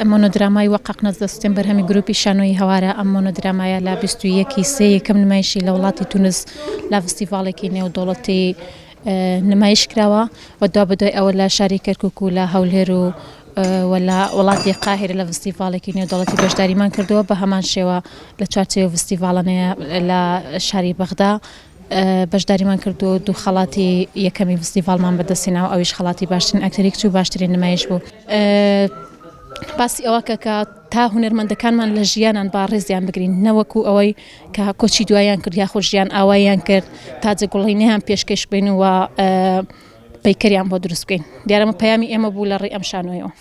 مۆنۆدرامای وەقەقنەز دەستێن بەرهەمی گروپی شانۆی هەوارە ئەم مۆنۆدرامایە لە 21 یەکەم نمایشی لە وڵاتی تونس لە فستیڤاڵێکی نێودەوڵەتی نمایش کراوە و دوا بەدوای ئەوە لە شاری کەرکووک و لە هەولێر و وەلا وڵاتی قاهێرە لە فستیڤاڵێکی نێودەوڵەتی بەشداریمان کردووە بە هەمان شێوە لە چوارچێوە فستیڤاڵانەیە لە شاری بەغدا بەشداریمان کردو دوو خەڵاتی یەکەمی فستیڤاڵمان بەدەستهێناوە ئەویش خەڵاتی باشترین ئەکتەرێکی و باشترین نمایش بوو. باسی ئەوە کە تا هونەرمەندەکانمان لە ژیانان با ڕێزیان بگرین نەوەکو ئەوەی کە کۆچی دوایان کرد یاخۆ ژیان ئاوایان کرد تا جێگوڵینەیان پێشکەش بین و پەیکەریان بۆ دروست بکەین. دیارە ئەمە پەیامی ئێمە بوو لە ڕێی ئەم شانۆیەوە.